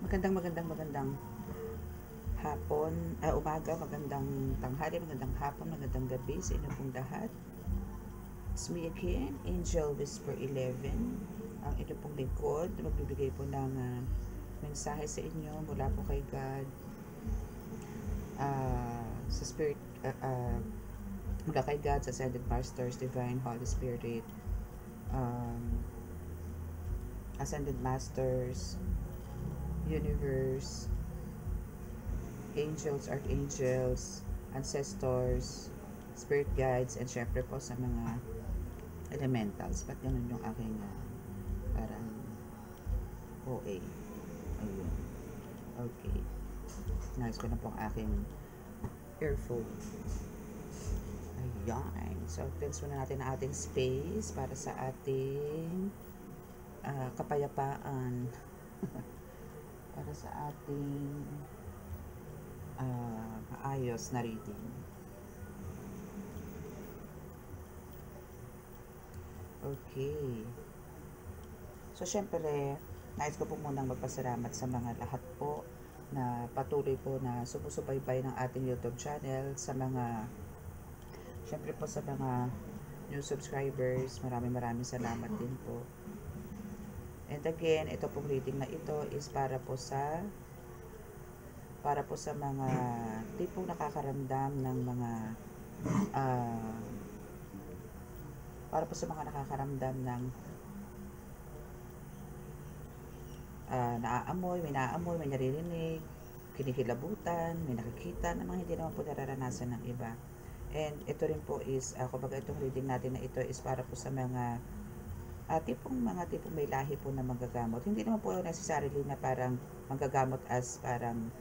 Magandang hapon, umaga, magandang tanghali, magandang hapon, magandang gabi sa inyo pong lahat. It's me again, Angel Whisper 11, ang inyo pong lingkod na magbibigay po ng mensahe sa inyo mula po kay God, sa Spirit, mula kay God, sa Ascended Masters, Divine Holy Spirit, Ascended Masters, Universe, angels, archangels, ancestors, spirit guides, and syempre po sa mga elementals. Ba't ganun yung aking parang OA? Ayun. Okay. Nais ko na po ang aking earphone. Ayan. So, cleanse muna natin ang ating space para sa ating kapayapaan. Para sa ating maayos na reading. Okay. So, syempre, nais ko po munang magpasalamat sa mga lahat po na patuloy po na sumusubaybay ng ating YouTube channel, sa mga, syempre po sa mga new subscribers, maraming salamat din po. And again, ito pong reading na ito is para po sa mga tipong nakakaramdam ng mga para po sa mga nakakaramdam ng naaamoy, may naririnig, kinikilabutan, may nakikita na mga hindi naman po nararanasan ng iba. And ito rin po is, kumbaga itong reading natin na ito is para po sa mga tipong may lahi po na manggagamot. Hindi naman po necessarily na parang manggagamot as parang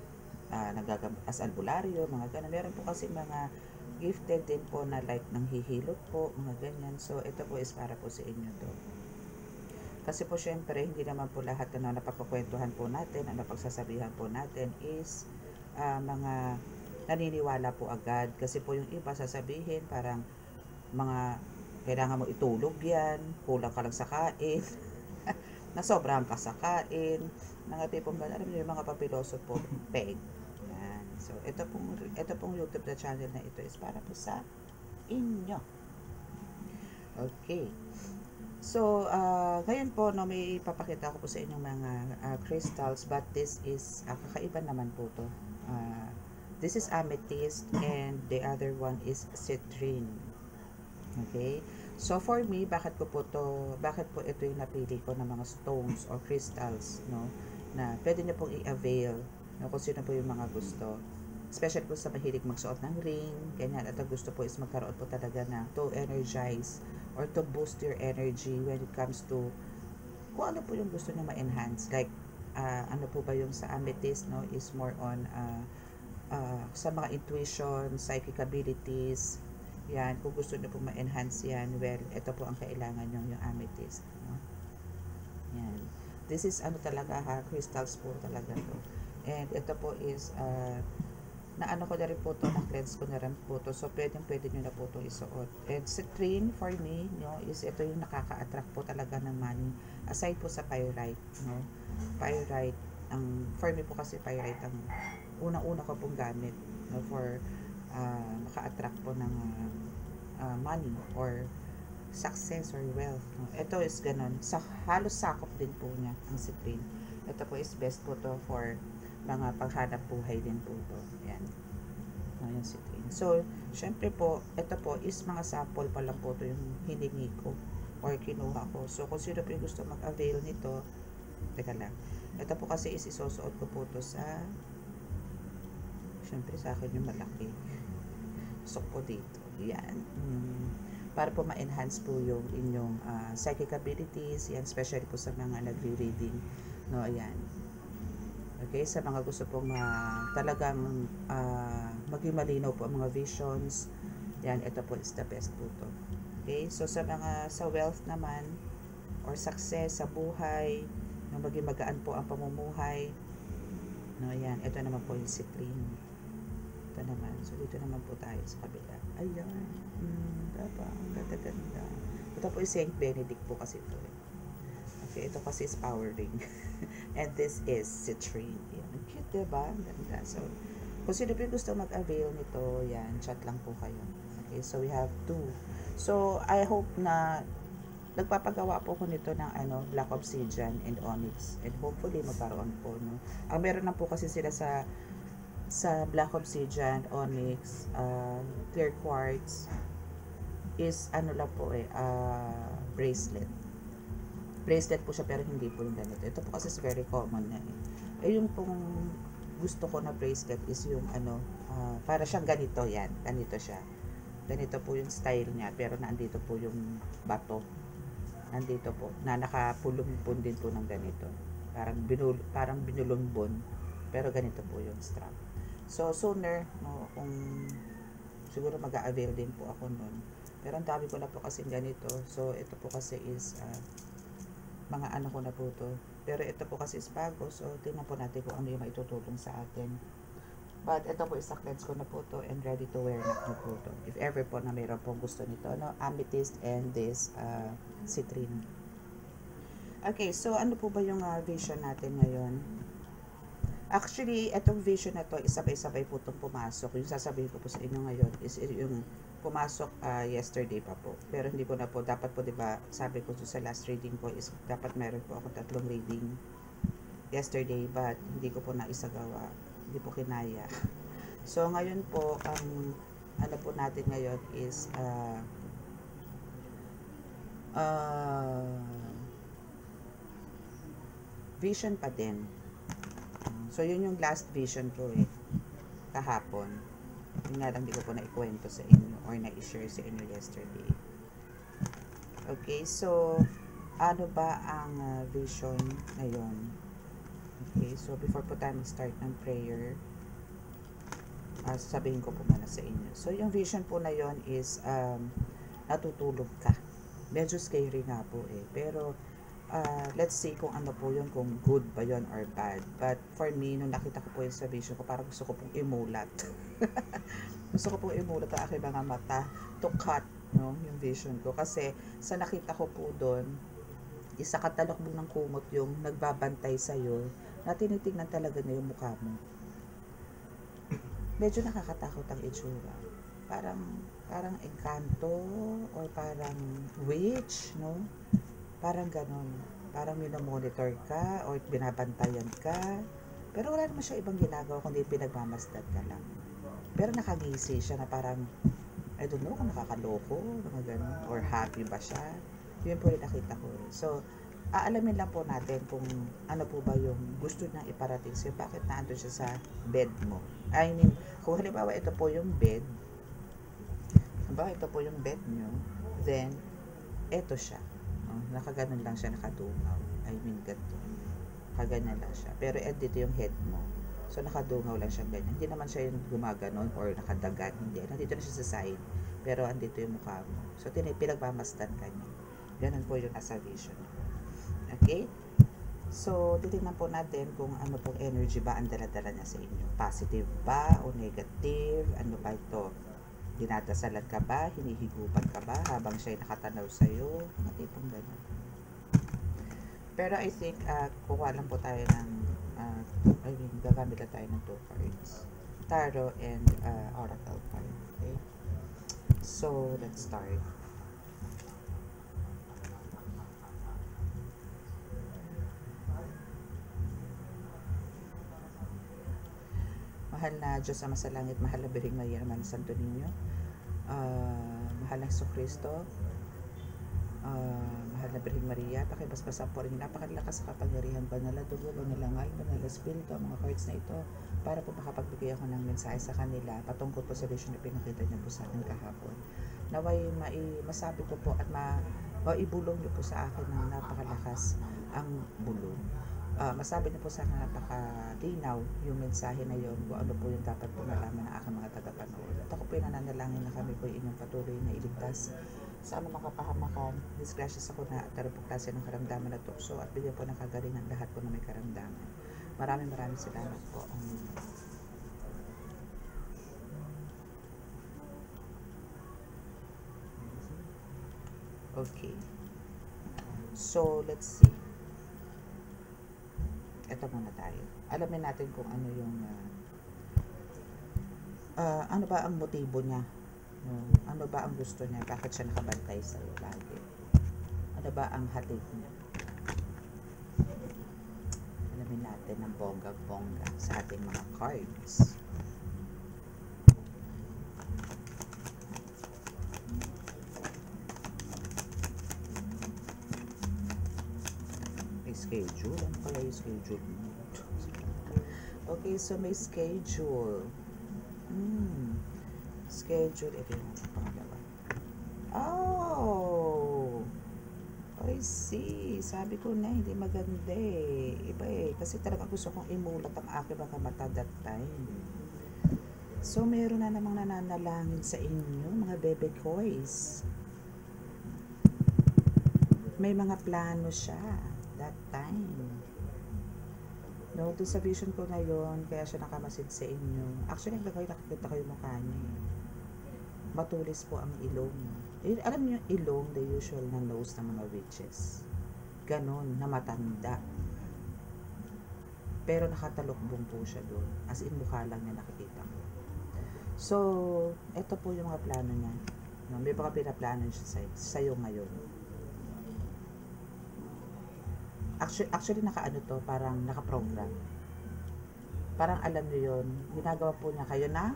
nagagamot as albularyo, mga ganun. Meron po kasi mga gifted din po na like nang hihilot po, mga ganyan. So, ito po is para po sa inyo to. Kasi po syempre, hindi naman po lahat na napapakwentuhan po natin, ang napagsasabihan po natin is mga naniniwala po agad. Kasi po yung iba sasabihin parang mga kailangan mo itulog yan, kulang ka lang sa kain, nasobrahan ka sa kain, mga tipong alam niyo yung mga papiloso po, peg. Yan. So, ito pong YouTube na channel na ito is para po sa inyo. Okay. So, ngayon po, no, may ipapakita ko po sa inyong mga crystals, but this is, kakaiba naman po to. This is amethyst and the other one is citrine. Okay? So, for me, bakit po ito yung napili ko ng mga stones or crystals, no, na pwede nyo pong i-avail, no, kung sino po yung mga gusto. Especially po sa mahilig magsuot ng ring, ganyan, at ang gusto po is magkaroon po talaga na to energize or to boost your energy when it comes to kung ano po yung gusto nyo ma-enhance. Like, ano po ba yung sa amethyst, no, is more on sa mga intuition, psychic abilities. Yan, kung gusto nyo po ma-enhance yan, well, ito po ang kailangan nyo, yung amethyst. No? Yan. This is ano talaga ha, crystals po talaga to. And ito po is, naano ko na rin po to, na-cleanse ko na rin po to. So, pwede nyo na po to isuot. And citrine, for me, no, is ito yung nakaka-attract po talaga ng money. Aside po sa pyrite, no. Pyrite, for me po kasi pyrite ang unang-una ko pong gamit, no, for maka-attract po ng money or success or wealth. No? Ito is ganun. Halos sakop din po niya ang citrine. Ito po is best po to for mga paghanap buhay din po to. Yan. No, yung citrine. So, syempre po, ito po is mga sample pa lang po to yung hiningi ko or kinuha ko. So, kung sino po yung gusto mag-avail nito, teka lang. Ito po kasi is isusuot ko po to sa, syempre sa akin yung malaki. So po dito. Yan. Para po ma-enhance po yung inyong psychic abilities. Yan, especially po sa mga nagre-reading. No, ayan. Okay, sa mga gusto pong talagang maging malinaw po ang mga visions. Yan, ito po is the best po to. Okay, so sa mga sa wealth naman or success sa buhay, no, maging magaan po ang pamumuhay. No, ayan, ito naman po yung citrine. Ito naman. So, dito naman po tayo sa kabila. Ayan. Diba? Ang ganda-ganda. Ito po yung Saint Benedict po kasi ito. Okay, ito kasi is power ring. And this is citrine. Yan. Ang cute, diba? Ang ganda. So, kung sino po yung gusto mag-avail nito, yan, chat lang po kayo. Okay, so we have 2. So, I hope na nagpapagawa po ko nito ng Black Obsidian and Onyx. And hopefully, magkaroon po, no? Ang meron na po kasi sila sa Black Obsidian, Onyx, Clear Quartz, is lang po bracelet. Bracelet po siya pero hindi po yung ganito. Ito po kasi is very common na yung pong gusto ko na bracelet is yung para siyang ganito yan. Ganito siya. Ganito po yung style niya pero nandito po yung bato. Nandito po. Na nakapulumpon din po ng ganito. Parang binulumbon. Pero ganito po yung strap. So, sooner, no, kung siguro mag-a-avail din po ako nun. Pero ang dami ko na po kasi ganito. So, ito po kasi is mga ko na po to. Pero ito po kasi is bago. So, tingnan po natin kung ano yung maitutulong sa atin. But ito po is cleanse ko na po to and ready to wear na po to. If ever po na mayroon pong gusto nito. Amethyst and this citrine. Okay, so ano po ba yung vision natin ngayon? Actually, itong vision na to, sabay-sabay po itong pumasok. Yung sasabihin ko po sa inyo ngayon is yung pumasok yesterday pa po. Pero hindi ko na po, dapat po, diba, sabi ko sa last reading ko is dapat meron po ako 3 reading yesterday, but hindi ko po naisagawa. Hindi po kinaya. So, ngayon po, ano po natin ngayon is vision pa din. So, yun yung last vision ko kahapon. Yun nga lang, di ko po naikwento sa inyo or na-share sa inyo yesterday. Okay, so, ano ba ang vision ngayon? Okay, so before po tayo mag-start ng prayer, sasabihin ko po muna sa inyo. So, yung vision po na yon is natutulog ka. Medyo scary nga po pero let's see kung ano po yun, kung good ba yun or bad. But for me, nung nakita ko po yun sa vision ko, parang gusto ko pong imulat. Gusto ko pong imulat ang aking mga mata to cut, no, yung vision ko. Kasi sa nakita ko po doon, isa katalokbong ng kumot yung nagbabantay sa'yo na tinitingnan talaga niya yung mukha mo. Medyo nakakatakot ang itsura. Parang engkanto or parang witch, no? Parang ganon. Parang minomonitor ka or binabantayan ka. Pero wala naman siya ibang ginagawa kundi pinagmamasdan ka lang. Pero nakangisi siya na parang, I don't know kung nakakaloko, mga ganon, or happy ba siya. Yun po yung nakita ko. So, aalamin lang po natin kung ano po ba yung gusto niyang iparating sa'yo. Bakit naandun siya sa bed mo? I mean, kung halimbawa ito po yung bed, ito po yung bed nyo, then, ito siya. Nakaganon lang siya, nakadungaw. I mean, ganito. Nakaganyan lang siya. Pero dito yung head mo. So, nakadungaw lang siya ganyan. Hindi naman siya yung gumaganon or nakadagan. Hindi. Nandito na siya sa side. Pero andito yung mukha mo. So, pinagmamasdan ka niya. Ganon po yung nasa vision. Okay? So, titignan po natin kung ano pong energy ba ang dala-dala niya sa inyo. Positive ba o negative? Ano ba ito? Dinadasalan ka ba? Hinihigupan ka ba habang siya'y nakatanaw sa'yo? Mga tipong gano'n. Pero I think, kuha lang po tayo ng, gagamit lang tayo ng 2 cards. Tarot and Oracle card. Okay? So, let's start. Mahal na Diyos Ama sa langit, mahal na Birhing Maria naman Santo Niño, mahal na Jesucristo, mahal na Birhing Maria, pakibasbasa po rin napakalakas sa kapangyarihan, banal na dugo, banal na ngal, banal na espiritu, ang mga cards na ito, para po makapagbigay ako ng mensahe sa kanila patungkol po sa vision na pinakita niyo po sa akin kahapon. Naway masabi ko po at maibulong niyo po sa akin ng napakalakas ang bulong. Masabi niyo po sa akin napakalinaw yung mensahe na yun, kung ano po yung dapat po malaman ng aking mga tagapanood. At ako po yung nananalangin na kami po inyong patuloy na iligtas sa anumang kapahamakan, disgrasya sa kuna at karapong klase ng karamdaman at tukso, at bigyan po ng kagalingan lahat po na may karamdaman. Maraming salamat po. Okay. So, let's see. Ito muna tayo. Alamin natin kung ano yung ano ba ang motibo niya, no? Ano ba ang gusto niya, bakit siya nakabantay sa iyo lagi, ano ba ang hatid niya. Alamin natin ng bonggang-bongga sa ating mga cards. Schedule. Ano kaya yung schedule mo? Okay, so may schedule. Schedule. Ito yung pangalawa. Oh! I see. Sabi ko na, hindi maganda eh. Iba eh. Kasi talaga gusto kong imulat ang aking mga mata that time. So, meron na namang nananalangin sa inyo, mga bebe koys. May mga plano siya that time. No, doon sa vision ko na yon, kaya siya nakamasid sa inyo. Actually, nakikita kayo mukha niya. Matulis po ang ilong. Alam niyo yung ilong, the usual na nose ng mga witches. Ganon, na matanda. Pero nakatalokbong po siya doon. As in, mukha lang niya nakikita ko. So, ito po yung mga plano niya. No, may mga pinaplano siya sa'yo ngayon. Actually nakaano to, parang nakaprogram. Parang alam niyo yon, ginagawa po niya kayo na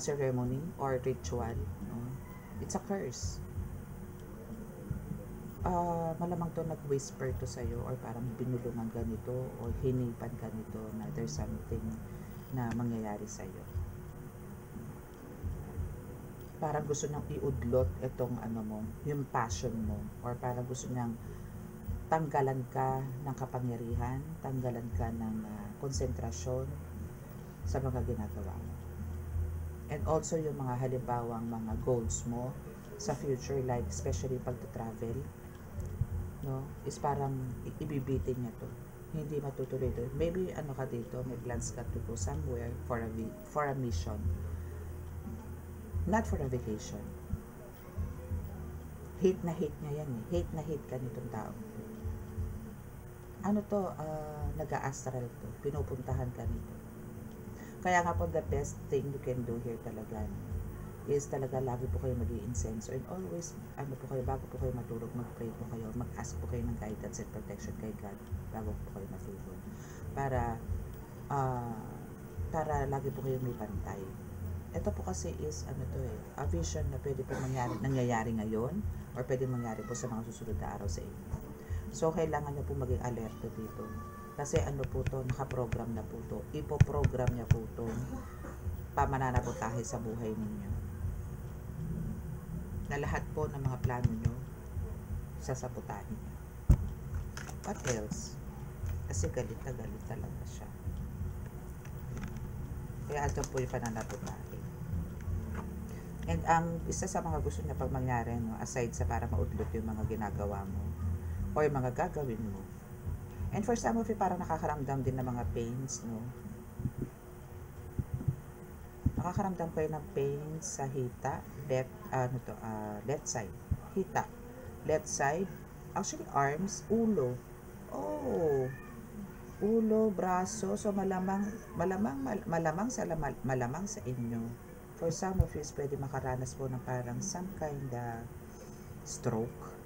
ceremony or ritual. It's a curse. Malamang to nag-whisper to sa'yo or parang binulungan ganito o hinipan ganito na there's something na mangyayari sa'yo. Parang gusto niyang iudlot itong ano mo, yung passion mo, or parang gusto niyang tanggalan ka ng kapangyarihan, tanggalan ka ng konsentrasyon sa mga ginagawa mo. And also yung mga halimbawang mga goals mo sa future, like especially pag-travel, no, is parang ibibitin niya to. Hindi matutuloy doon. Maybe ano ka dito, may plans ka to go somewhere for a mission. Not for a vacation. Hate na hate niya yan eh. Hate na hate ka nitong tao. Ano to, nag-a-astral to. Pinupuntahan ka nito. Kaya nga po, the best thing you can do here talaga is talaga lagi po kayo mag-i-incense and always, ano po kayo, bago po kayo matulog, mag-pray po kayo, mag-ask po kayo ng guidance and protection kay God bago po kayo matulog. Para lagi po kayo may pantay. Ito po kasi is, ano to eh, a vision na pwede po nangyayari ngayon or pwede mangyari po sa mga susunod na araw sa inyo. So, kailangan nyo po maging alerto dito. Kasi ano po to, nakaprogram na po to. Ipoprogram niya po to. Pamananabotahe sa buhay ninyo. Na lahat po ng mga plano nyo, sasabotahin niya. What else? Kasi galit na galit talaga siya. Kaya ito po yung pananabotahe. And ang isa sa mga gusto niya pag mangyari, no, aside sa para maudlot yung mga ginagawa mo, o yung mga gagawin mo. And for some of you, parang nakakaramdam din ng mga pains, no? Nakakaramdam kayo ng pains sa hita, left side. Hita, left side. Actually, arms, ulo. Oh, ulo, braso. So, malamang sa inyo. For some of you, pwede makaranas po ng parang some kind of stroke.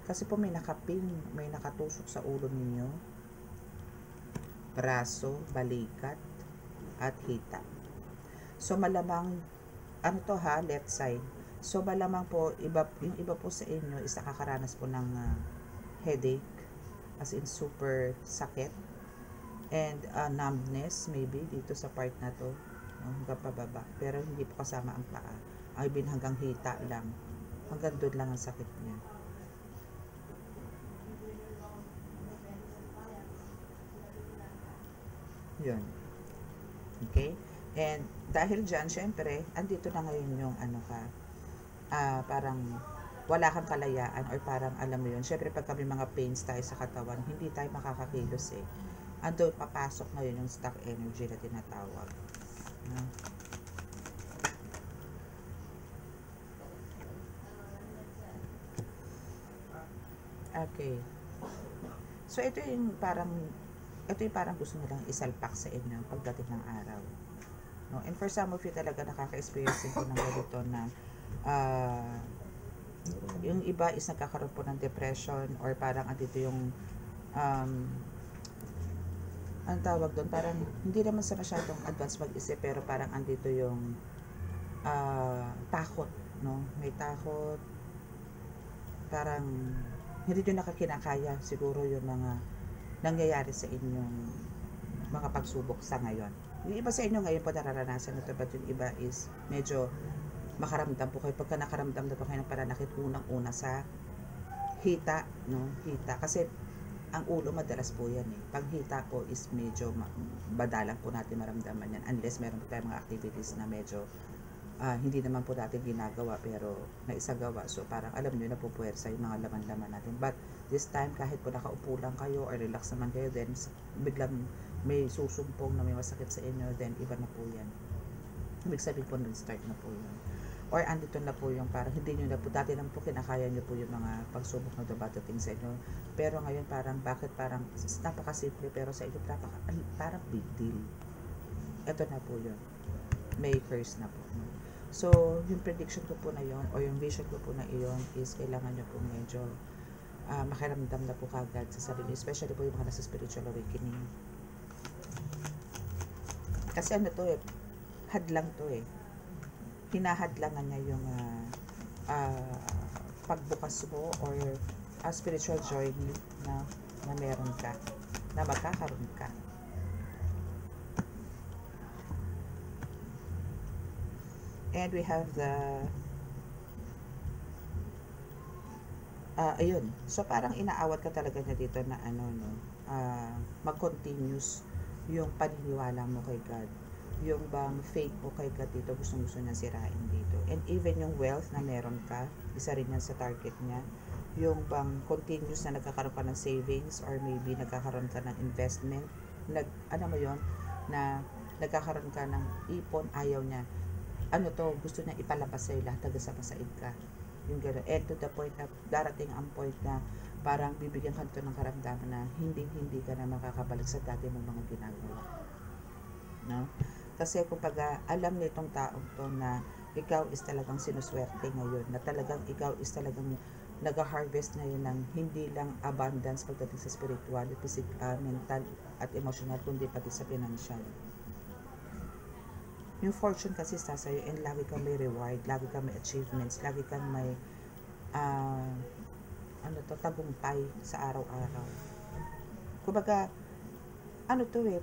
Kasi po may nakatusok sa ulo ninyo, braso, balikat, at hita. So malamang, ano to ha, left side. So malamang po, yung iba po sa inyo is nakakaranas po ng headache, as in super sakit, and numbness maybe dito sa part na to, hanggang pababa. Pero hindi po kasama ang paa. Ay hanggang hita lang. Hanggang doon lang ang sakit niya. Yun. Okay? And dahil dyan, syempre, andito na ngayon yung ano ka, parang wala kang kalayaan or parang alam mo yun. Syempre, pag kami mga pains tayo sa katawan, hindi tayo makakakilos eh. Ando, papasok ngayon yung stuck energy na tinatawag. Okay. So, ito yung parang gusto nilang isalpak sa inyo pagdating ng araw. No? And for some of you talaga nakaka-experience ko ng ganito na yung iba is nagkakaroon po ng depression or parang andito yung ang tawag doon, parang hindi naman sa masyadong advance mag-isip pero parang andito yung takot, no? May takot, parang hindi nyo nakakinakaya siguro yung mga nangyayari sa inyong mga pagsubok sa ngayon. Yung iba sa inyo ngayon po nararanasan ito, but yung iba is medyo makaramdam po kayo. Pagka nakaramdam na po kayo ng pananakit, unang-una sa hita, no? Hita. Kasi ang ulo madalas po yan eh. Pag hita po is medyo badalang po natin maramdaman yan. Unless meron po tayong mga activities na medyo hindi naman po natin ginagawa pero naisagawa. So parang alam nyo na po puwersa yung mga laman-laman natin. But this time, kahit po nakaupo lang kayo or relax naman kayo, then biglang may susumpong na may masakit sa inyo, then iba na po yan. Ibig sabihin po, nag-start na po yun. Or andito na po yung parang hindi nyo na po, dati lang po kinakaya nyo po yung mga pagsubok na dumadating sa inyo. Pero ngayon parang, bakit parang napakasimple pero sa inyo parang big deal. Ito na po yun. May curse na po. So, yung prediction ko po na yun, o yung vision ko po na iyon is kailangan nyo po medyo makiramdam na po kagad sa sarili, especially po yung mga nasa spiritual awakening. Kasi ano to eh, hadlang to eh. Hinahadlangan niya yung pagbukas mo or spiritual journey na meron ka, na magkakaroon ka. And we have the ayun. So parang inaawat ka talaga niya dito na mag-continuous yung paniniwala mo kay God. Yung bang faith mo kay God dito, gusto niya sirain dito. And even yung wealth na meron ka, isa rin yan sa target niya. Yung bang continuous na nagkakaroon ka ng savings or maybe nagkakaroon ka ng investment, na nagkakaroon ka ng ipon, ayaw niya. Gusto niya ipalabas sa'yo lahat, taga-sapasaid ka. Yung gano'n. And to the point na darating ang point na parang bibigyan ka ng karamdaman na hindi ka na makakabalik sa dati mong mga ginagawa. No? Kasi kumbaga, alam nitong taong to na ikaw is talagang sinuswerte ngayon, na talagang ikaw is talagang nag-harvest ngayon ng hindi lang abundance pagdating sa spiritual, mental at emotional, kundi pati sa financial. Yung fortune kasi sa sa'yo, and lagi kang may reward, lagi kang may achievements, lagi kang may tagumpay sa araw-araw. Kumbaga,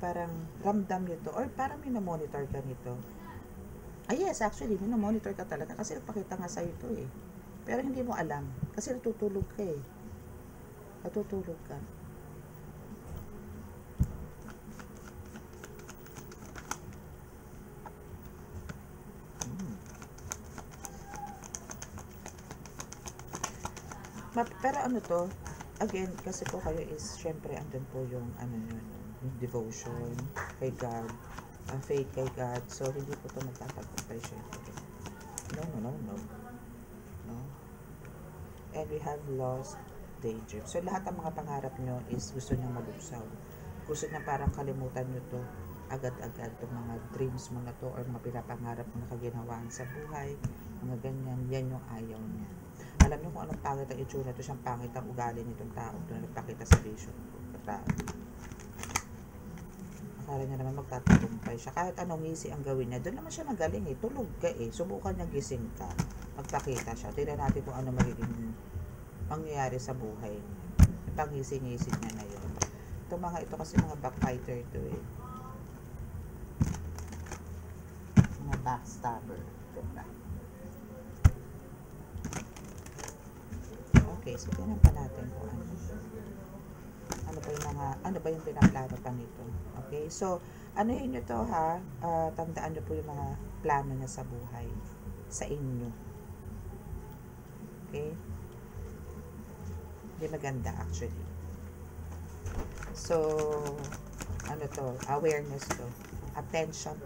parang ramdam nito, or parang minomonitor ka nito. Yes, actually, minomonitor ka talaga kasi nagpakita nga sa'yo ito eh. Pero hindi mo alam, kasi natutulog ka eh. Natutulog ka. Pero again, kasi po kayo is, syempre, andun po yung, yung devotion kay God, faith kay God. So, hindi po ito magtatagumpay, syempre. No. And we have lost daydream. So, lahat ng mga pangarap nyo is gusto nyo malubsaw. Gusto nyo parang kalimutan nyo to agad-agad, itong mga dreams mo na to, or mga pinapangarap mo na kaginawaan sa buhay, mga ganyan, yan yung ayaw niya. Alam niyo kung anong pangit ang itsura to, siyang pangit ang ugali nitong tao na nagpakita sa vision ko. Akala niya naman magtatagumpay siya. Kahit anong ngisi ang gawin niya, doon naman siya magaling eh. Tulog ka eh. Subukan niya gising ka. Magpakita siya. Tignan natin kung ano magiging mangyayari sa buhay niya. Yung pangisi-ngisi niya na yun. Ito kasi mga backfighter to eh. Mga backstabber. Diba? Okay, so tingnan pa natin kung ano ba yung pinaplano pa nito. Okay, so anuhin nyo to ha, tandaan nyo po yung mga plano niya sa buhay, sa inyo. Okay, hindi maganda actually. So awareness to, attention,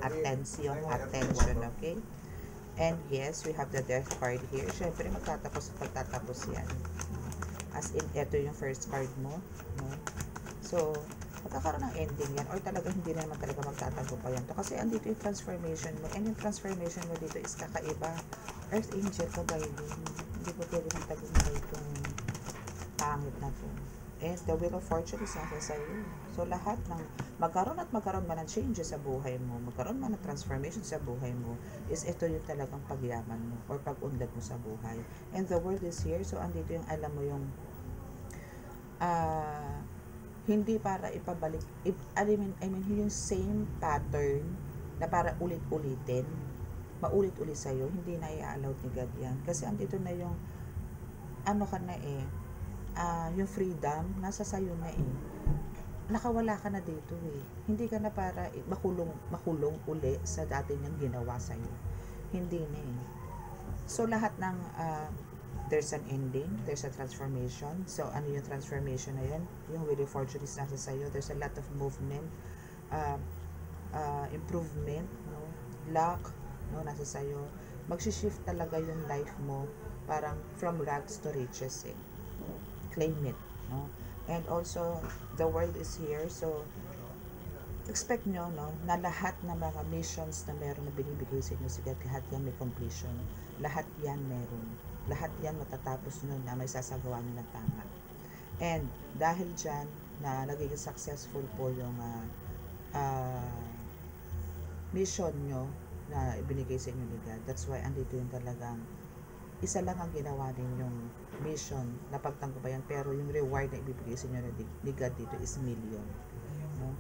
okay. And yes, we have the death card here. Syempre, magtatapos yan. As in, ito yung first card mo. No? So, magkakaroon ng ending yan or talaga hindi na naman talaga magtatago pa yan to kasi andito yung transformation mo and yung transformation mo dito is kakaiba. Earth Angel ka ba yun? Hindi po pwede ng tagumpay itong pangit na to. And the Wheel of Fortune is nasa sa'yo. So, lahat ng magkaroon man ng changes sa buhay mo, magkaroon man ng transformation sa buhay mo, is ito yung talagang pagyaman mo or pag-unlad mo sa buhay. And the world is here. So, andito yung alam mo yung hindi para ipabalik, I mean, yung same pattern na para ulit-ulitin, maulit-ulit sa'yo, hindi na i-allow ni God yan. Kasi andito na yung, ano ka na yung freedom, nasa sayo na nakawala ka na dito Hindi ka na para makulong uli sa dati niyang ginawa sa'yo. Hindi na So, lahat ng, there's an ending, there's a transformation. So, ano yung transformation na yun? Yung Wheel of Fortune is nasa sa'yo. There's a lot of movement, improvement, no? Luck, no? Nasa sa'yo. Magsishift talaga yung life mo, parang from rags to riches Claim it, no? And also, the world is here, so expect nyo, no, na lahat ng mga missions na meron na binibigay sa inyo, sige, lahat yan may completion. Lahat yan meron. Lahat yan matatapos nyo na may sasagawa nyo ng tama. And dahil dyan, na nagiging successful po yung mission nyo na ibinigay sa inyo ni God. That's why andito yung talagang isa lang ang ginawa ninyong mission na pagtanggubayan, pero yung reward na ibibigay sa inyo ni God dito is million. No?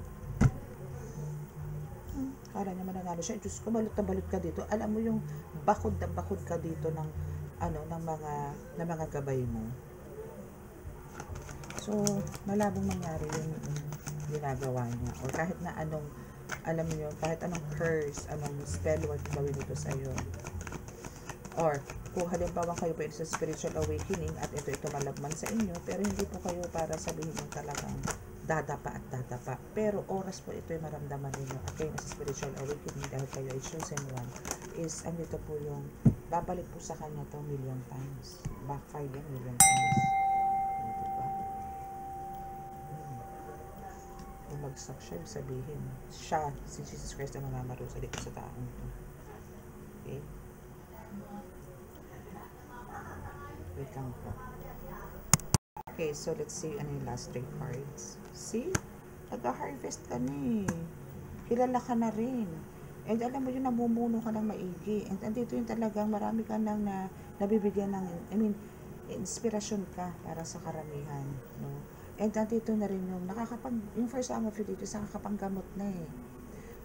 Kala niya mananalo siya. Diyos ko, balot na balot ka dito. Alam mo yung bakod na bakod ka dito ng ng mga gabay mo. So, malabong mangyari yung ginagawa niya. Or kahit na anong, alam niyo, kahit anong curse, anong spell work gawin ito sa iyo. Or, kung halimbawa kayo pa sa spiritual awakening at ito malabman sa inyo, pero hindi po kayo para sabihin yung talagang dadapa at dadapa. Pero oras po ito yung maramdaman ninyo at kayo sa spiritual awakening dahil kayo ay chosen one, is andito po yung babalik po sa kanya to million times. Backfire yan million times. Diba? Bumagsak siya, sabihin siya, si Jesus Christ ang mamamarusa dito sa taong ito. Okay? Wait lang po. Okay, so let's see ano yung last 3 cards. See? Nag-harvest ka na Kilala ka na rin. And alam mo yun, namumuno ka ng maigi. And andito yung talagang marami ka nang nabibigyan ng, inspirasyon ka para sa karamihan. No? And andito na rin yung yung first song of you dito, nakakapanggamot na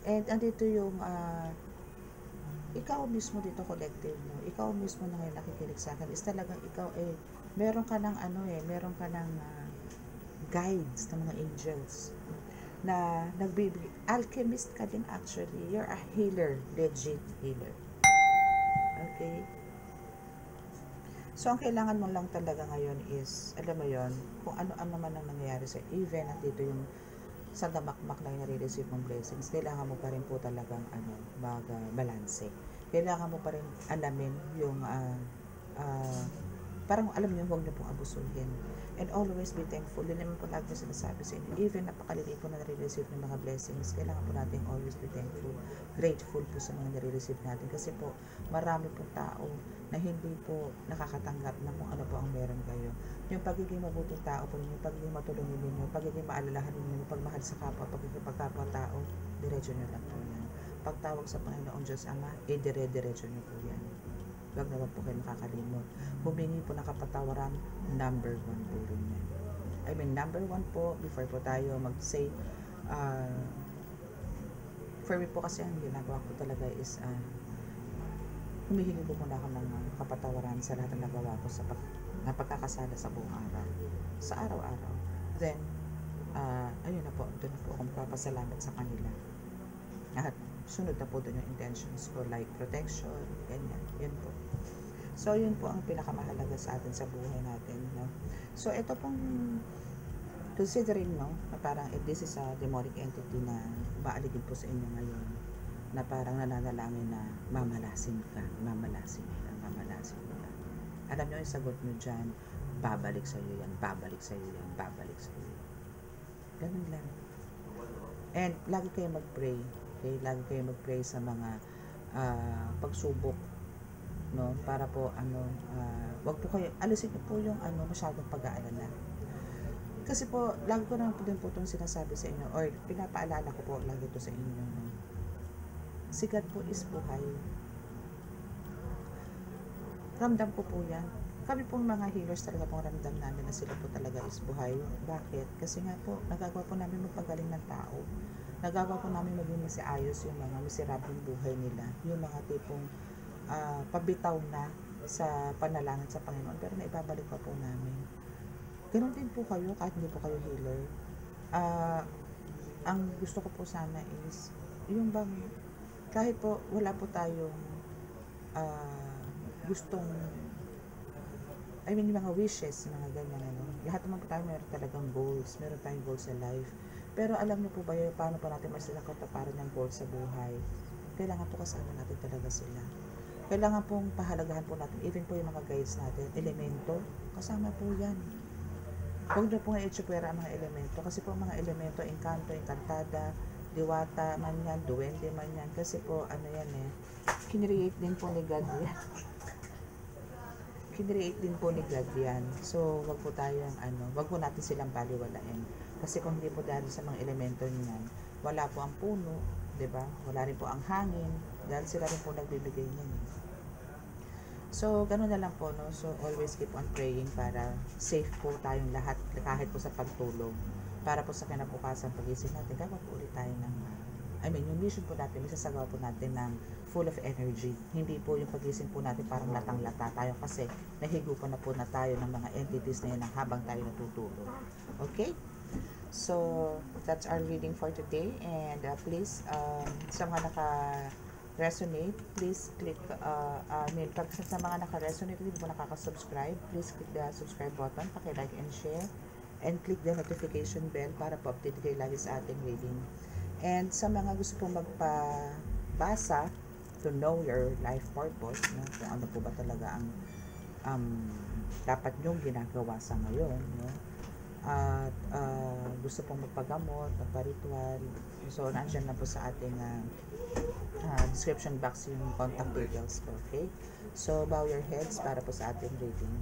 And andito yung, ikaw mismo dito collective, no? Ikaw mismo na ngayon nakikinig sa akin is talagang ikaw meron ka ng meron ka ng guides ng mga angels na nagbibigay. Alchemist ka din actually. You're a healer, legit healer. Okay? So, ang kailangan mo lang talaga ngayon is, alam mo yon, kung ano-ano man ang nangyayari sa even at dito yung sa damakmak na nare-receive mong blessings, kailangan mo pa rin po talagang mag-balanse. Kailangan mo pa rin alamin yung parang alam niyo, huwag niyo pong abusuhin. And always be thankful. Yun naman po lagi sinasabi sa inyo. Even napakaliliit po na nare-receive ng mga blessings, kailangan po natin always be thankful. Grateful po sa mga nare-receive natin. Kasi po, marami pong tao na hindi po nakakatanggap na kung ano po ang meron kayo. Yung pagiging mabuting tao po ninyo, pagiging matulungin ninyo, pagiging maalalahan ninyo, pagmahal sa kapwa, pagiging pagkapwa-tao, diretso nyo lang po yan. Pagtawag sa Panginoon Diyos Ama, dire-diretso nyo po yan. Huwag naman po kayo makakalimot. Humingi po ng kapatawaran, number 1 po rin yan. I mean, number 1 po, before po tayo mag-say, for me po kasi ang ginagawa ko talaga is, humihingi po muna ako ng kapatawaran sa lahat ng nagawa ko sa pagkakasala sa buong araw. Sa araw-araw. Then, ayun na po, doon na po ako magpapasalamat sa kanila. At sunod na po doon yung intentions ko, like protection, ganyan, yun po. So, yun po ang pinakamahalaga sa atin sa buhay natin, no? So, ito pong considering, no, na parang if this is a demonic entity na baaligid po sa inyo ngayon, na parang nananalangin na mamalasin ka. Alam nyo yung sagot nyo dyan, babalik sa iyo yan, babalik sa iyo yan, babalik sa iyo yan. Ganun lang. And lagi kayo mag-pray. Okay? Lagi kayo mag-pray sa mga pagsubok, no? Para po wag po kayo alisin niyo po yung masyadong pag-aalala. Kasi po lagi ko naman po din po itong sinasabi sa inyo or pinapaalala ko po lagi ito sa inyo, no? Si God po is buhay. Ramdam ko po yan. Kami pong mga healers talaga pong ramdam namin na sila po talaga is buhay. Bakit? Kasi nga po, nagagawa po namin magpagaling ng tao. Nagagawa po namin maging masiayos yung mga miserableng buhay nila. Yung mga tipong pabitaw na sa panalangin sa Panginoon. Pero naibabalik pa po namin. Ganon din po kayo kahit hindi po kayo healer. Ang gusto ko po sana is, yung bang, kahit po wala po tayong gustong yung mga wishes, mga ganyan, lahat naman po tayo meron talagang goals, meron tayong goals sa life. Pero alam niyo po ba yun, paano pa natin masilakataparan ng goals sa buhay? Kailangan po kasama natin talaga sila. Kailangan pong pahalagahan po natin, even po yung mga guides natin, elemento, kasama po yan. Huwag niyo po nga itsupwera ang mga elemento, kasi po mga elemento, engkanto, engkantada, diwata man yan, duwende man yan, kasi po kinreate din po ni God yan. Kinreate din po ni God yan. So, wag po tayong wag po natin silang baliwalain. Kasi kung hindi po dahil sa mga elemento niyan, wala po ang puno, 'di ba? Wala rin po ang hangin, dahil sila rin po nagbibigay niyan. So, ganoon na lang po, no? So, always keep on praying para safe po tayong lahat kahit po sa pagtulog. Para po sa kinabukasan pagising natin, gagawa po ulit tayo ng yung mission po natin, masasagawa po natin ng full of energy. Hindi po yung pagising po natin parang latang-lata tayo kasi nahigupan na po na tayo ng mga entities na yun habang tayo natutulog. Okay? So, that's our reading for today. And please, sa mga naka-resonate, please click, sa mga naka-resonate, hindi po nakaka-subscribe, please click the subscribe button, paki-like and share, and click the notification bell para po update kayo lagi sa ating reading. And sa mga gusto pong magpabasa to know your life purpose, no? Kung ano po ba talaga ang dapat nyong ginagawa sa ngayon, no? At gusto pong magpagamot, magpa-ritual, so nandiyan na po sa ating description box yung contact details ko, okay? So bow your heads para po sa ating reading.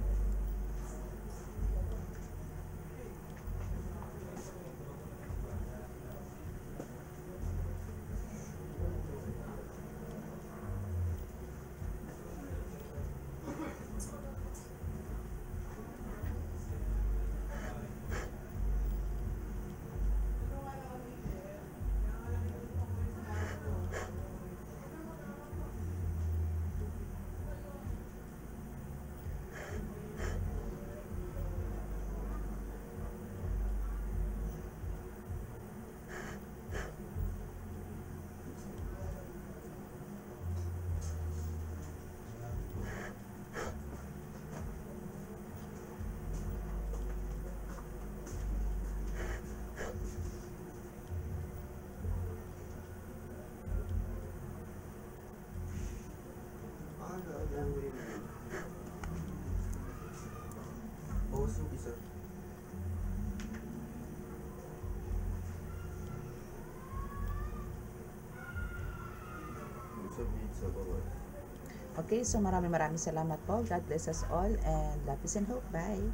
Okay, so maraming salamat po. God bless us all and love, peace and hope. Bye!